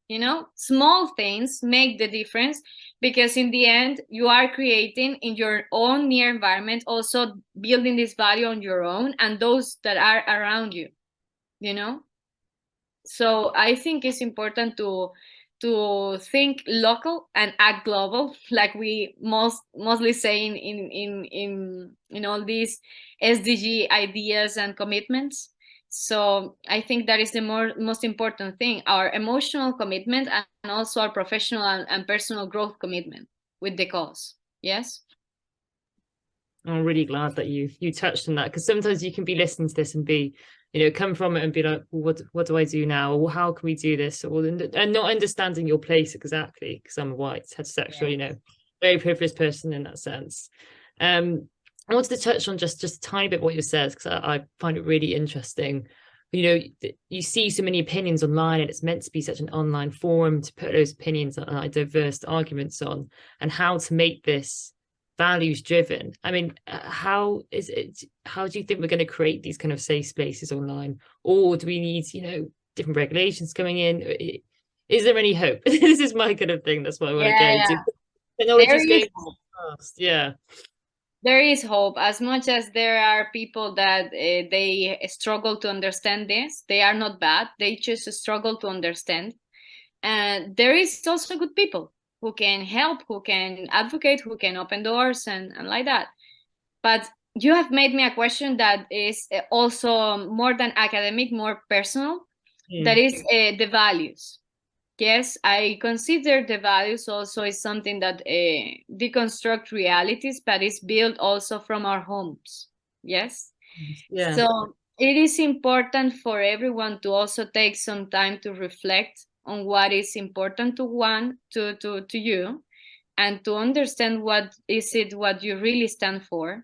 small things make the difference. because in the end, you are creating in your own near environment, also building this value on your own and those that are around you, you know? So I think it's important to think local and act global, like we mostly say in all these SDG ideas and commitments. So I think that is the most important thing, our emotional commitment and also our professional and personal growth commitment with the cause. Yes.
I'm really glad that you touched on that, because sometimes you can be listening to this and be, come from it and be like, well, what do I do now? Or how can we do this? Or and not understanding your place exactly, because I'm a white, heterosexual,
Yes.
very privileged person in that sense. I wanted to touch on just a tiny bit what you said, because I find it really interesting. You see so many opinions online, and it's meant to be such an online forum to put those opinions and diverse arguments on, and how to make this values driven. I mean, how do you think we're going to create these kind of safe spaces online, or do we need different regulations coming in? Is there any hope? This is my kind of thing. That's what I want to go into. Technology is going fast. Yeah,
there is hope. As much as there are people that they struggle to understand this, they are not bad, they just struggle to understand. And there is also good people who can help, who can advocate, who can open doors and like that. But you have made me a question that is also more than academic, more personal. That is the values. Yes, I consider the values also is something that deconstruct realities, but is built also from our homes. Yes. Yeah. So it is important for everyone to also take some time to reflect on what is important to you, and to understand what you really stand for,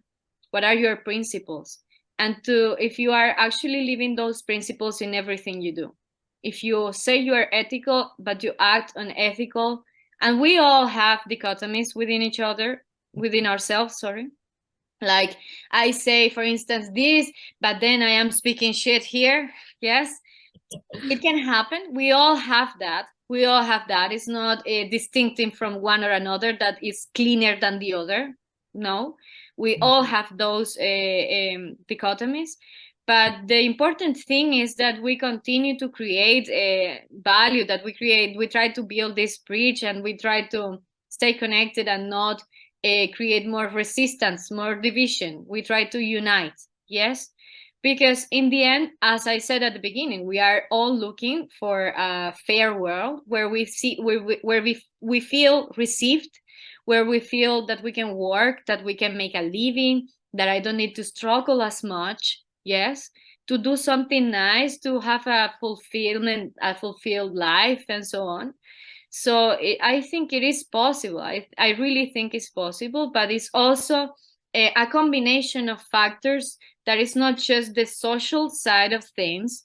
what are your principles, and if you are actually living those principles in everything you do. If you say you are ethical but you act unethical, and we all have dichotomies within ourselves, like I say, for instance, this, but then I am speaking shit here. Yes, it can happen. We all have that. It's not a distinctive from one or another that is cleaner than the other. No, we all have those dichotomies. But the important thing is that we continue to create a value, that we try to build this bridge, and we try to stay connected and not create more resistance, more division. We try to unite. Yes. Because in the end, as I said at the beginning, we are all looking for a fair world where we feel received, where we feel that we can work, that we can make a living, that I don't need to struggle as much. Yes, to do something nice, to have a fulfilled life, and so on. So I think it is possible. I really think it's possible, but it's also a combination of factors that is not just the social side of things,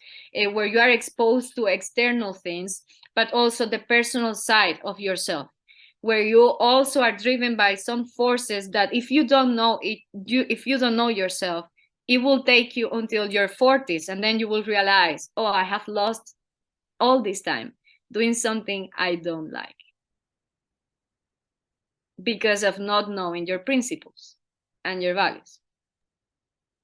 where you are exposed to external things, but also the personal side of yourself, where you also are driven by some forces that if you don't know yourself, it will take you until your 40s, and then you will realize, oh, I have lost all this time doing something I don't like because of not knowing your principles and your values.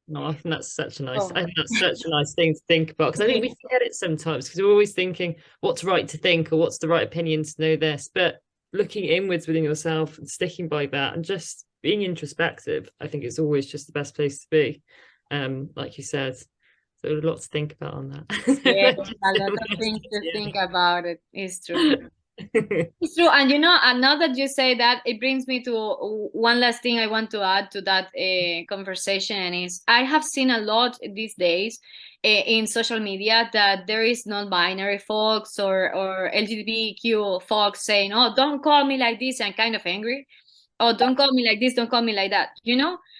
No, I think that's such a nice. I think that's such a nice thing to think about, because I think we forget it sometimes, because we're always thinking what's right to think, or what's the right opinion to know this. But looking inwards within yourself and sticking by that, and just being introspective, I think it's always just the best place to be. Like you said, so a lot to think about on that.
Yeah, a lot of things to think about. It's true. It's true. And now that you say that, it brings me to one last thing I want to add to that conversation, is I have seen a lot these days in social media that there is non-binary folks or LGBTQ folks saying, oh, don't call me like this, I'm kind of angry. Oh, don't call me like this, don't call me like that.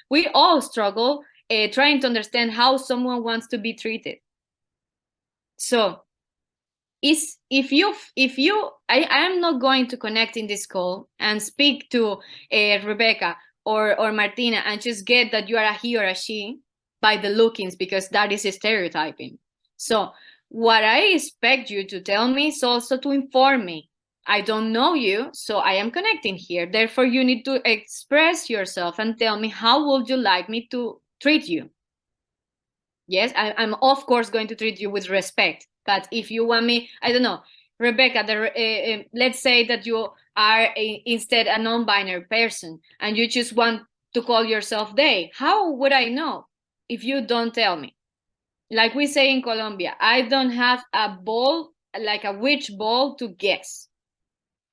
We all struggle trying to understand how someone wants to be treated. So I am not going to connect in this call and speak to Rebecca or Martina and just get that you are a he or a she by the lookings, because that is a stereotyping. So what I expect you to tell me is also to inform me I don't know you, so I am connecting here. Therefore, you need to express yourself and tell me, how would you like me to treat you? Yes, I'm of course going to treat you with respect. But if you want me, I don't know, Rebecca, let's say that you are instead a non-binary person and you just want to call yourself they. How would I know if you don't tell me? Like we say in Colombia, I don't have a ball, like a witch ball to guess.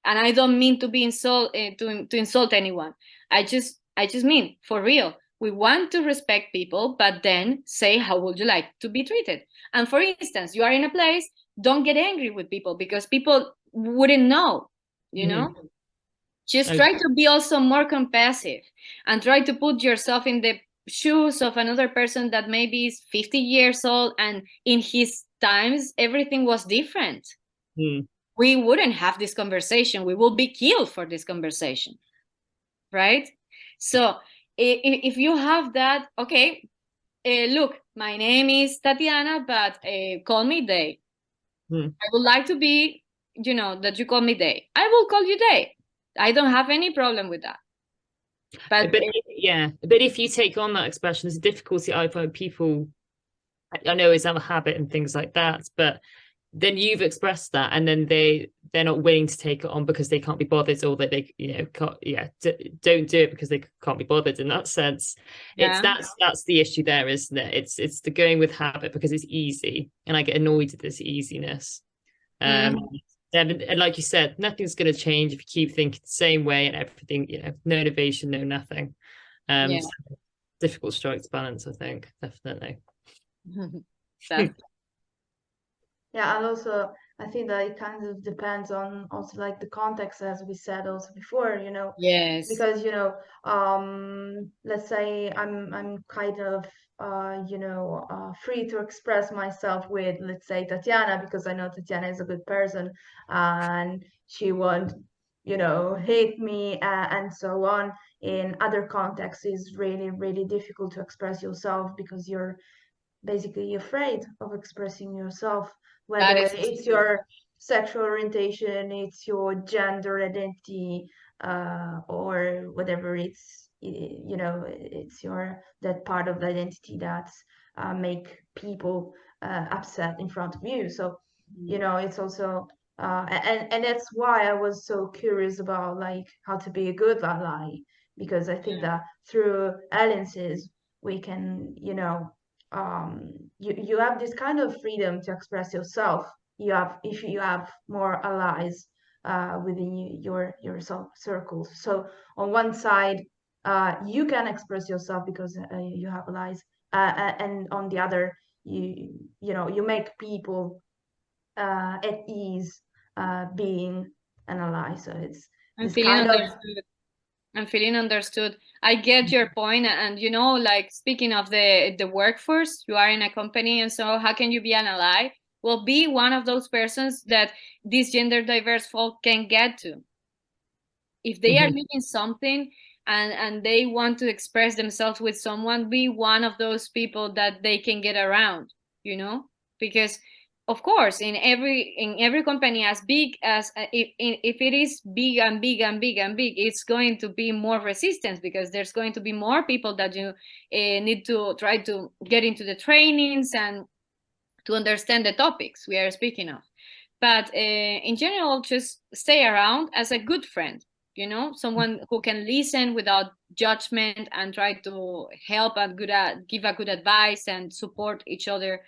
And I don't mean to be to insult anyone. I just mean, for real, we want to respect people, but then say, how would you like to be treated? And for instance, you are in a place, don't get angry with people because people wouldn't know, you know? Just try to be also more compassionate and try to put yourself in the shoes of another person that maybe is 50 years old and in his times, everything was different. We wouldn't have this conversation. We will be killed for this conversation, right? So if you have that, okay, look, my name is Tatiana, but call me they. I would like to be, that you call me they. I will call you they. I don't have any problem with that. But
if you take on that expression, there's a difficulty I find people, I know it's a habit and things like that, but then you've expressed that and then they're not willing to take it on because they can't be bothered, or that they don't do it because they can't be bothered. In that sense, that's the issue there, isn't it? It's the going with habit because it's easy, and I get annoyed at this easiness. And like you said, nothing's going to change if you keep thinking the same way and everything, no innovation, no nothing. So difficult strike to balance, I think, definitely.
Yeah, and also I think that it kind of depends on also like the context, as we said also before,
Yes.
Because, let's say I'm kind of free to express myself with, let's say, Tatiana, because I know Tatiana is a good person and she won't, hate me and so on. In other contexts, is really, really difficult to express yourself because you're basically afraid of expressing yourself, whether it's your sexual orientation, it's your gender identity, or whatever it's your that part of the identity that make people upset in front of you. So it's also and that's why I was so curious about like how to be a good ally, because I think that through alliances we can you have this kind of freedom to express yourself. If you have more allies within your circles. So on one side, you can express yourself because you have allies, and on the other, you make people at ease being an ally. So it's this kind of.
I'm feeling understood. I get your point. And, like speaking of the workforce, you are in a company. And so how can you be an ally? Well, be one of those persons that these gender diverse folk can get to. If they are needing something and they want to express themselves with someone, be one of those people that they can get around, because of course, in every company as big as if it is big and big and big and big, it's going to be more resistance because there's going to be more people that you need to try to get into the trainings and to understand the topics we are speaking of. But in general, just stay around as a good friend, someone who can listen without judgment and try to help and give a good advice and support each other.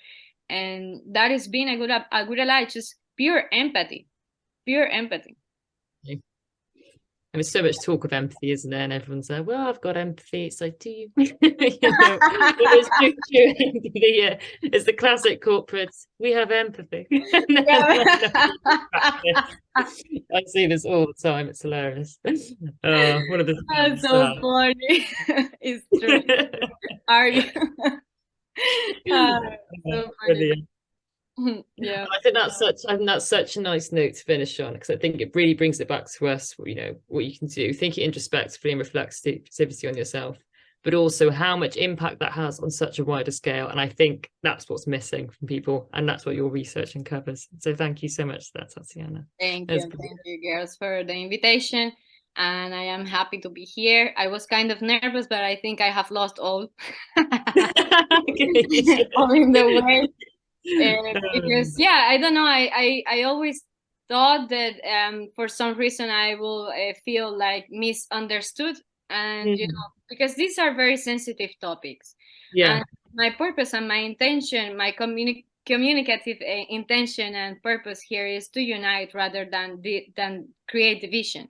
And that is being a good ally, just pure empathy.
And there's so much talk of empathy, isn't there? And everyone's like, well, I've got empathy. It's like, do you? It's the classic corporate, we have empathy. I see this all the time. It's hilarious. One of the
That's so funny. It's true. Are you? So
brilliant.
Yeah,
I think that's such a nice note to finish on, because I think it really brings it back to us, what you can do, thinking introspectively and reflexivity on yourself, but also how much impact that has on such a wider scale. And I think that's what's missing from people, and that's what your research uncovers. So thank you so much for that, Tatiana.
Thank you, girls, for the invitation. And I am happy to be here. I was kind of nervous, but I think I have lost all, all in the way. Because I don't know. I always thought that for some reason I will feel like misunderstood, and because these are very sensitive topics. And my purpose and my intention, my communicative intention and purpose here is to unite rather than create division.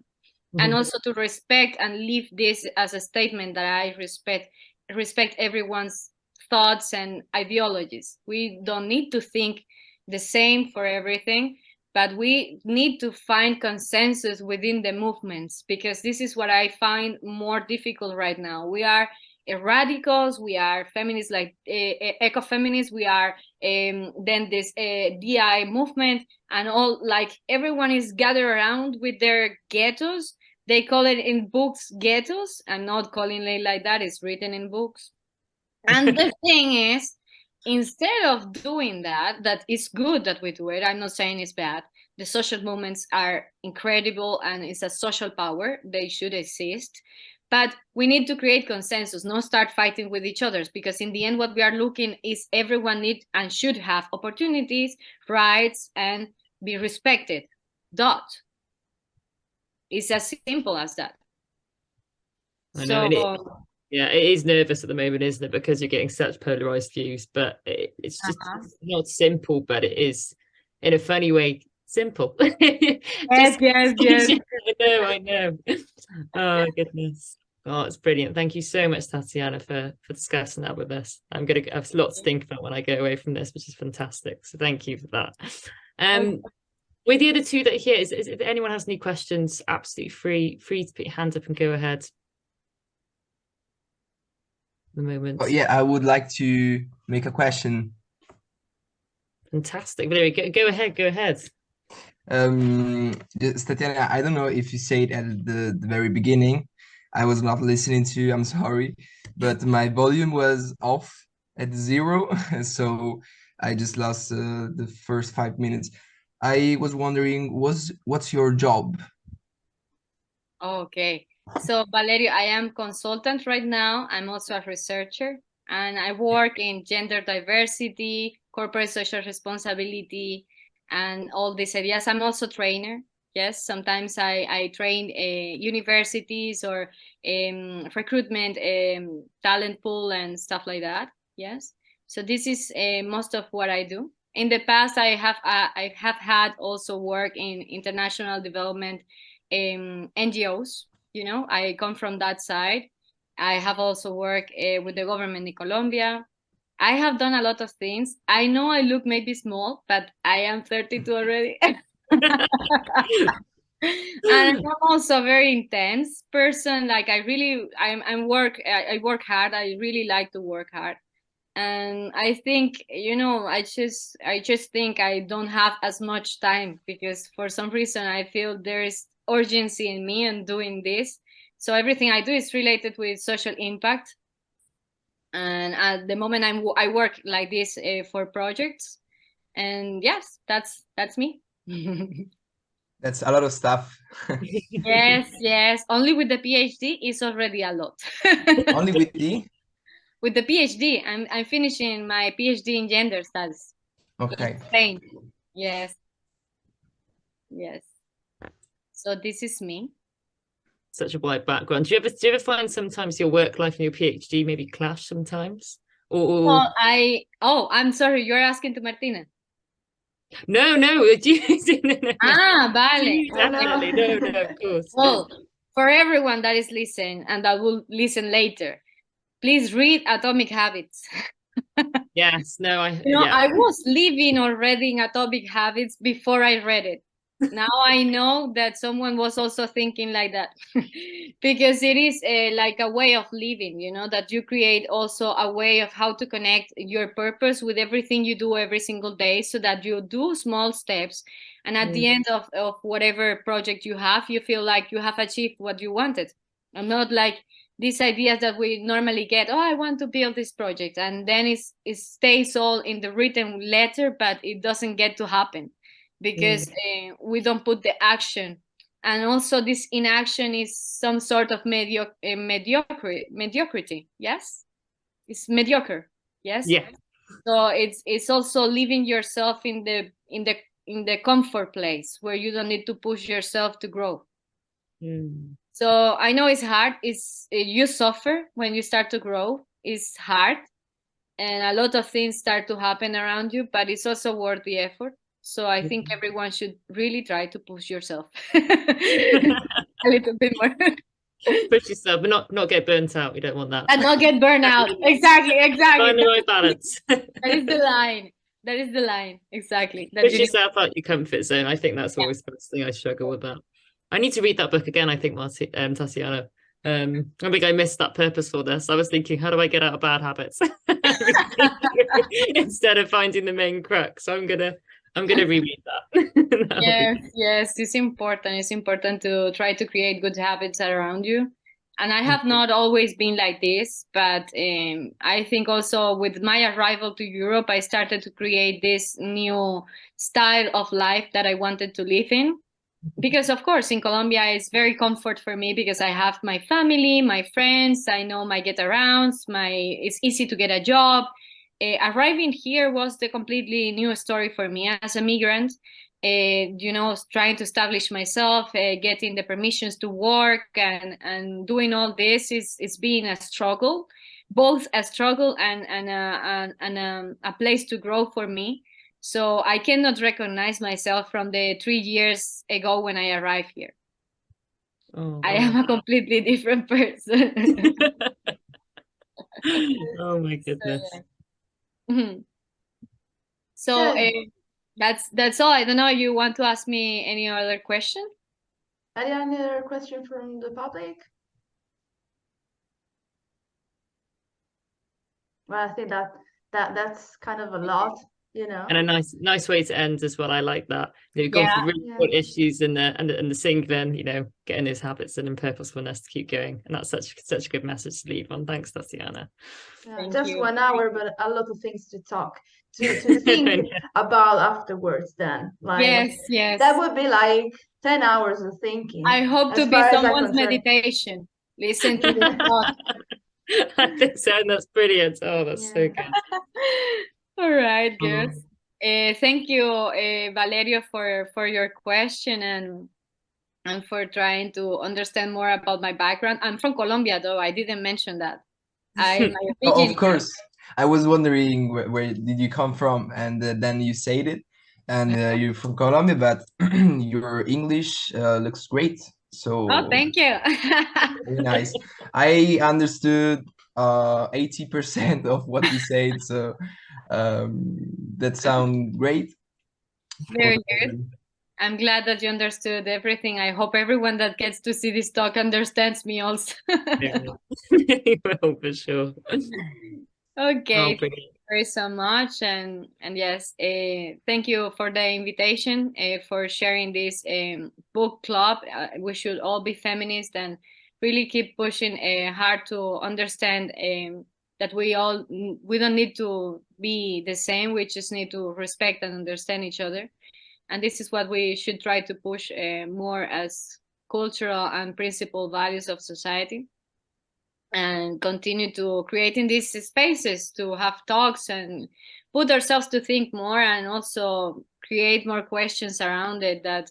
And also to respect and leave this as a statement that I respect everyone's thoughts and ideologies. We don't need to think the same for everything, but we need to find consensus within the movements, because this is what I find more difficult right now. We are radicals, we are feminists, like ecofeminists, we are then this DI movement, and all, like everyone is gathered around with their ghettos. They call it in books ghettos. I'm not calling it like that, it's written in books. And the thing is, instead of doing that is good that we do it. I'm not saying it's bad. The social movements are incredible and it's a social power. They should exist. But we need to create consensus, not start fighting with each other, because in the end, what we are looking is everyone need and should have opportunities, rights, and be respected. It's as simple as that.
I know. Yeah, it is nervous at the moment, isn't it? Because you're getting such polarized views, but it's just not simple, but it is, in a funny way, simple.
Yes.
I know. Oh, goodness. Oh, it's brilliant. Thank you so much, Tatiana, for discussing that with us. I'm going to have lots to think about when I go away from this, which is fantastic. So thank you for that. With the other two that are here, if anyone has any questions, absolutely free to put your hand up and go ahead. The moment.
Oh, yeah, I would like to make a question.
Fantastic. There we go. Go ahead.
Tatiana, I don't know if you said at the very beginning. I was not listening to you, I'm sorry, but my volume was off at 0, so I just lost the first 5 minutes. I was wondering, what's your job?
Okay. So, Valerio, I am consultant right now. I'm also a researcher, and I work in gender diversity, corporate social responsibility, and all these areas. I'm also a trainer. Yes, sometimes I train universities or recruitment, talent pool, and stuff like that. Yes. So this is most of what I do. In the past, I have had also work in international development NGOs. You know, I come from that side. I have also worked with the government in Colombia. I have done a lot of things. I know I look maybe small, but I am 32 already. And I'm also a very intense person. Like I work hard. I really like to work hard. And I think, you know, I just think I don't have as much time, because for some reason I feel there is urgency in me and doing this. So everything I do is related with social impact. And at the moment I work like this for projects. And yes, that's me.
That's a lot of stuff.
Yes. Only with the PhD is already a lot.
Only with the?
With the PhD, I'm finishing my PhD in gender studies.
Okay.
In Spain. Yes. So this is me.
Such a wide background. Do you ever find sometimes your work life and your PhD maybe clash sometimes?
Well, I'm sorry, you're asking to Martina.
No.
Vale.
Definitely. No, of course.
Well, for everyone that is listening and that will listen later, please read Atomic Habits.
Yes, no,
I was living already in Atomic Habits before I read it. Now I know that someone was also thinking like that, because it is like a way of living, you know, that you create also a way of how to connect your purpose with everything you do every single day, so that you do small steps. And at the end of whatever project you have, you feel like you have achieved what you wanted, and not like these ideas that we normally get. Oh, I want to build this project, and then it stays all in the written letter, but it doesn't get to happen because we don't put the action. And also this inaction is some sort of mediocrity. Yes, it's mediocre. Yes.
Yeah.
So it's also leaving yourself in the comfort place where you don't need to push yourself to grow. So I know it's hard. You suffer when you start to grow. It's hard, and a lot of things start to happen around you, but it's also worth the effort. So I think everyone should really try to push yourself a little bit more.
Push yourself, but not get burnt out. We don't want that.
And not get burnt out. Exactly.
Find the right balance.
That is the line. That is the line. Exactly.
Push yourself out your comfort zone. I think that's always the first thing I struggle with that. I need to read that book again, I think, Tatiana. I think I missed that purposefulness. I was thinking, how do I get out of bad habits? Instead of finding the main crux. So I'm gonna reread that.
Yes, it's important. It's important to try to create good habits around you. And I have not always been like this, but I think also with my arrival to Europe, I started to create this new style of life that I wanted to live in. Because of course, in Colombia, it's very comfort for me because I have my family, my friends, I know my get-arounds, it's easy to get a job. Arriving here was the completely new story for me as a migrant. Trying to establish myself, getting the permissions to work, and doing all this is being a struggle, both a struggle and a place to grow for me. So I cannot recognize myself from the 3 years ago when I arrived here. I am a completely different person.
Oh my goodness.
So that's all. I don't know. You want to ask me any other question?
Any other question from the public? Well, I think that's kind of a lot,
And a nice way to end as well. I like that. You've gone through really important issues and the sing, then getting those habits and purposefulness to keep going. And that's such a good message to leave on. Thanks, Tatiana.
Just 1 hour, but a lot of things to talk to think about afterwards. Then,
yes,
that would be like 10 hours of thinking.
I hope to be someone's meditation. Listen to the thought.
I think so, and that's brilliant. Oh, that's so good.
All right, girls. Thank you, Valerio, for your question and for trying to understand more about my background. I'm from Colombia, though. I didn't mention that.
Of course. I was wondering where did you come from, and then you said it, and you're from Colombia, but your English looks great. So
thank you.
Very nice. I understood 80% of what you said, so that sounds great.
Very good. I'm glad that you understood everything. I hope everyone that gets to see this talk understands me also.
Well, for sure.
Okay, thank you very so much, and yes, thank you for the invitation, for sharing this book club. We should all be feminist and really keep pushing hard to understand that we don't need to be the same. We just need to respect and understand each other, and this is what we should try to push more as cultural and principal values of society. And continue to creating these spaces to have talks and put ourselves to think more, and also create more questions around it that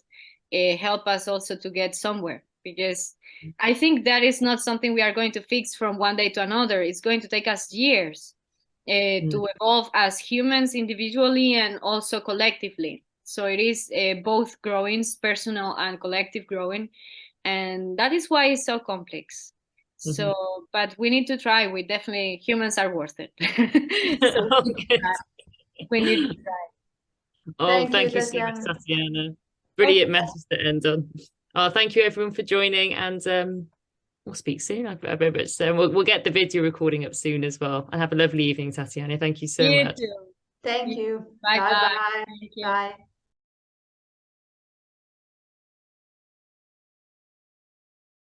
help us also to get somewhere, because I think that is not something we are going to fix from one day to another. It's going to take us years to evolve as humans individually and also collectively. So it is both growing, personal and collective growing, and that is why it's so complex. So, but we need to try. Humans are worth it. So we need to try.
Thank you so much, Tatiana. Brilliant message to end on. Thank you everyone for joining, and we'll speak soon. We'll get the video recording up soon as well. And have a lovely evening, Tatiana. Thank you so much.
Too.
Thank you.
Bye.
Bye.